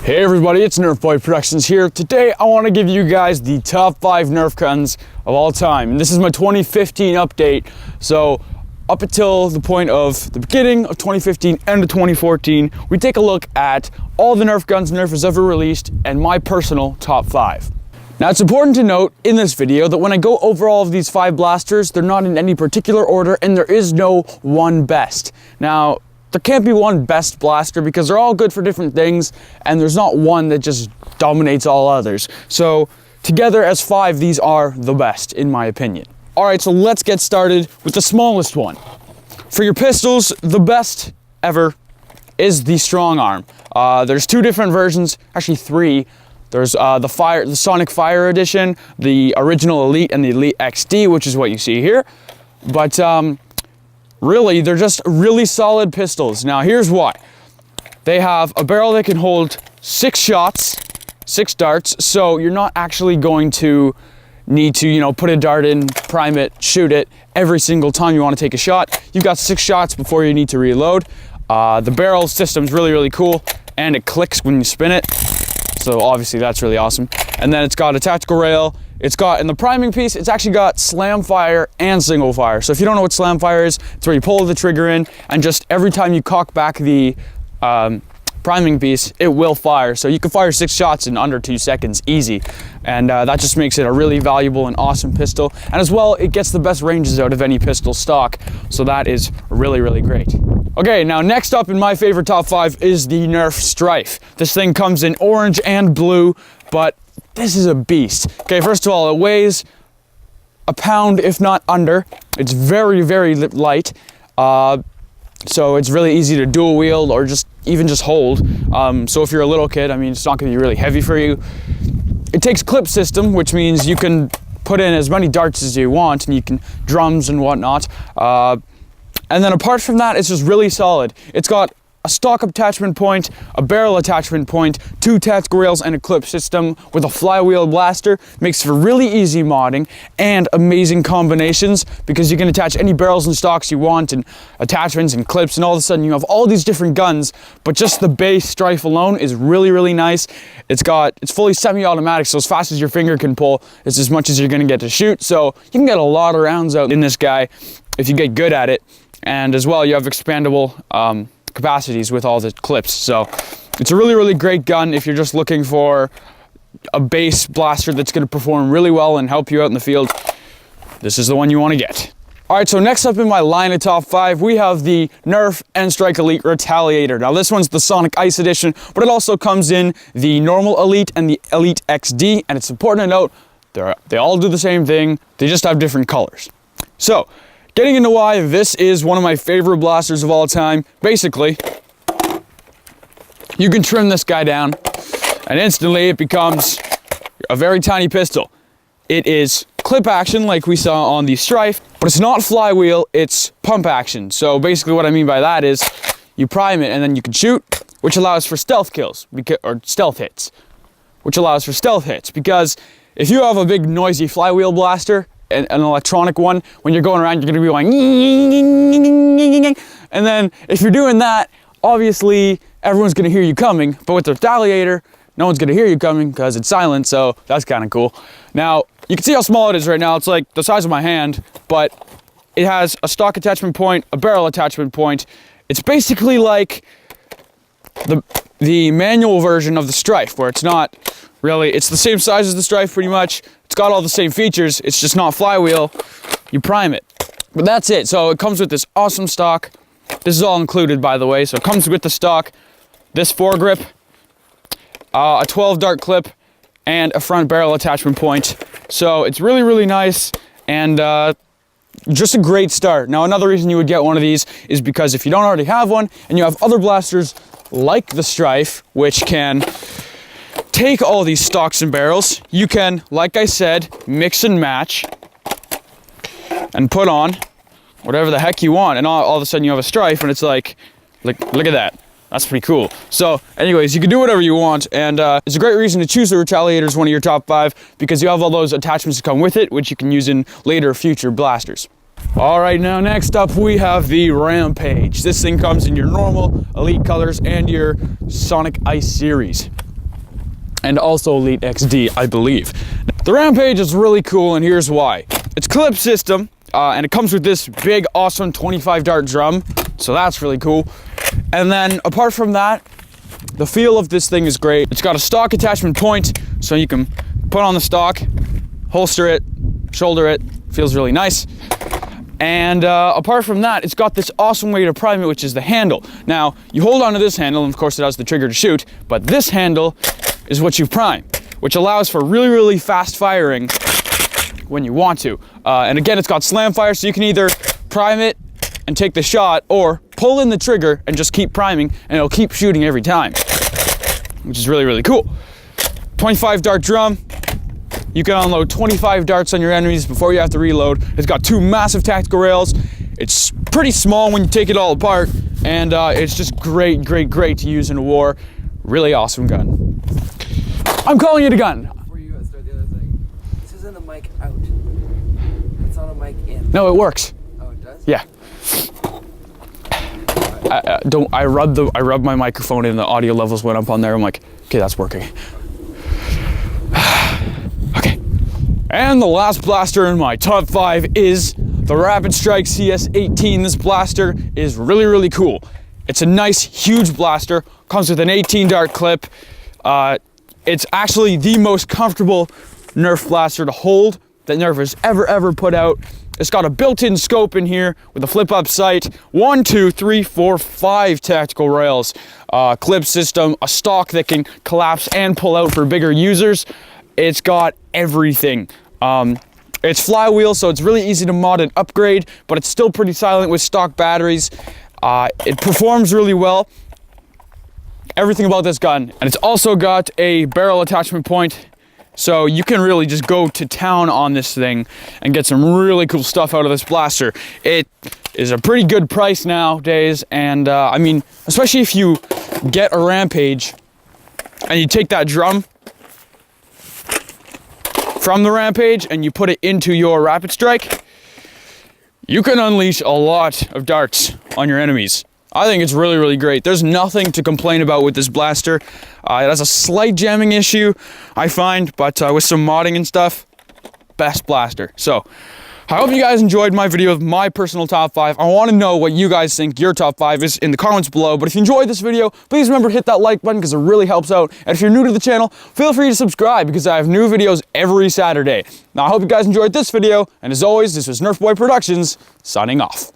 Hey everybody, it's NERF Boy Productions here. Today I want to give you guys the top 5 NERF guns of all time. And this is my 2015 update. So up until the point of the beginning of 2015 and of 2014, we take a look at all the NERF guns NERF has ever released and my personal top 5. Now it's important to note in this video that when I go over all of these 5 blasters, they're not in any particular order and there is no one best. Now, there can't be one best blaster because they're all good for different things and there's not one that just dominates all others. So together as 5, these are the best in my opinion. Alright, so let's get started with the smallest one. For your pistols, the best ever is the Strong Arm. There's 2 different versions, actually 3. There's the Sonic Fire Edition, the original Elite, and the Elite XD, which is what you see here. But really, they're just really solid pistols. Now, here's why. They have a barrel that can hold 6 shots, 6 darts, so you're not actually going to need to, put a dart in, prime it, shoot it every single time you want to take a shot. You've got 6 shots before you need to reload. The barrel system's really, really cool, and it clicks when you spin it. So obviously that's really awesome. And then it's got a tactical rail. It's got, in the priming piece, it's actually got slam fire and single fire. So if you don't know what slam fire is, it's where you pull the trigger in and just every time you cock back the priming piece, it will fire. So you can fire 6 shots in under 2 seconds, easy. And that just makes it a really valuable and awesome pistol. And as well, it gets the best ranges out of any pistol stock. So that is really, really great. Okay, now next up in my favorite top 5 is the NERF Strife. This thing comes in orange and blue, but this is a beast. Okay, first of all, it weighs a pound, if not under. It's very, very light. So it's really easy to dual wield or even just hold. So if you're a little kid, it's not gonna be really heavy for you. It takes clip system, which means you can put in as many darts as you want and you can drums and whatnot. And then apart from that, it's just really solid. It's got a stock attachment point, a barrel attachment point, 2 tactical rails, and a clip system with a flywheel blaster. Makes for really easy modding and amazing combinations because you can attach any barrels and stocks you want and attachments and clips, and all of a sudden you have all these different guns, but just the base Strife alone is really, really nice. It's fully semi-automatic, so as fast as your finger can pull, it's as much as you're gonna get to shoot. So you can get a lot of rounds out in this guy if you get good at it. And as well, you have expandable capacities with all the clips. So it's a really, really great gun if you're just looking for a base blaster that's going to perform really well and help you out in the field. This is the one you want to get. All right, so next up in my line of top 5, we have the NERF N-Strike Elite Retaliator. Now this one's the Sonic Ice Edition, but it also comes in the normal Elite and the Elite XD, and it's important to note they all do the same thing, they just have different colors. So, getting into why this is one of my favorite blasters of all time. Basically, you can trim this guy down and instantly it becomes a very tiny pistol. It is clip action like we saw on the Strife, but it's not flywheel, it's pump action. So basically what I mean by that is you prime it and then you can shoot, which allows for stealth kills, or stealth hits, which allows for stealth hits. Because if you have a big noisy flywheel blaster, an electronic one, when you're going around, you're gonna be going, and then if you're doing that, obviously everyone's gonna hear you coming. But with the Retaliator, no one's gonna hear you coming because it's silent. So that's kind of cool. Now you can see how small it is right now. It's like the size of my hand, but it has a stock attachment point, a barrel attachment point. It's basically like the manual version of the Strife, where it's not really, it's the same size as the Strife pretty much. It's got all the same features, it's just not flywheel. You prime it. But that's it. So it comes with this awesome stock. This is all included, by the way. So it comes with the stock, this foregrip, a 12 dart clip, and a front barrel attachment point. So it's really, really nice and just a great start. Now another reason you would get one of these is because if you don't already have one and you have other blasters like the Strife, which can take all these stocks and barrels, you can, like I said, mix and match and put on whatever the heck you want, and all of a sudden you have a Strife and it's like look at that. That's pretty cool. So anyways, you can do whatever you want, and it's a great reason to choose the Retaliator as one of your top 5 because you have all those attachments that come with it, which you can use in later future blasters. All right, now next up we have the Rampage. This thing comes in your normal Elite colors and your Sonic Ice series. and also Elite XD, I believe. The Rampage is really cool, and here's why. It's clip system, and it comes with this big, awesome 25 dart drum, so that's really cool. And then apart from that, the feel of this thing is great. It's got a stock attachment point, so you can put on the stock, holster it, shoulder it, feels really nice. And apart from that, it's got this awesome way to prime it, which is the handle. Now, you hold onto this handle, and of course it has the trigger to shoot, but this handle is what you prime, which allows for really, really fast firing when you want to. And again, it's got slam fire, so you can either prime it and take the shot, or pull in the trigger and just keep priming, and it'll keep shooting every time, which is really, really cool. 25 dart drum. You can unload 25 darts on your enemies before you have to reload. It's got 2 massive tactical rails. It's pretty small when you take it all apart, and it's just great, great, great to use in a war. Really awesome gun. I'm calling it a gun. Before you start the other thing, this isn't a mic out. It's not a mic in. No, it works. Oh, it does? Yeah. I rubbed my microphone and the audio levels went up on there. I'm like, okay, that's working. Okay. And the last blaster in my top 5 is the Rapid Strike CS18. This blaster is really, really cool. It's a nice, huge blaster. Comes with an 18 dart clip. It's actually the most comfortable Nerf blaster to hold that Nerf has ever put out. It's got a built-in scope in here with a flip-up sight, 1, 2, 3, 4, 5 tactical rails, clip system, a stock that can collapse and pull out for bigger users. It's got everything. It's flywheel, so it's really easy to mod and upgrade, but it's still pretty silent with stock batteries. It performs really well. Everything about this gun. And it's also got a barrel attachment point, so you can really just go to town on this thing and get some really cool stuff out of this blaster. It is a pretty good price nowadays, and I mean, especially if you get a Rampage and you take that drum from the Rampage and you put it into your Rapid Strike, you can unleash a lot of darts on your enemies. I think it's really, really great. There's nothing to complain about with this blaster. It has a slight jamming issue, I find, but with some modding and stuff, best blaster. So, I hope you guys enjoyed my video of my personal top 5. I want to know what you guys think your top 5 is in the comments below. But if you enjoyed this video, please remember to hit that like button because it really helps out. And if you're new to the channel, feel free to subscribe because I have new videos every Saturday. Now, I hope you guys enjoyed this video. And as always, this was Nerf Boy Productions, signing off.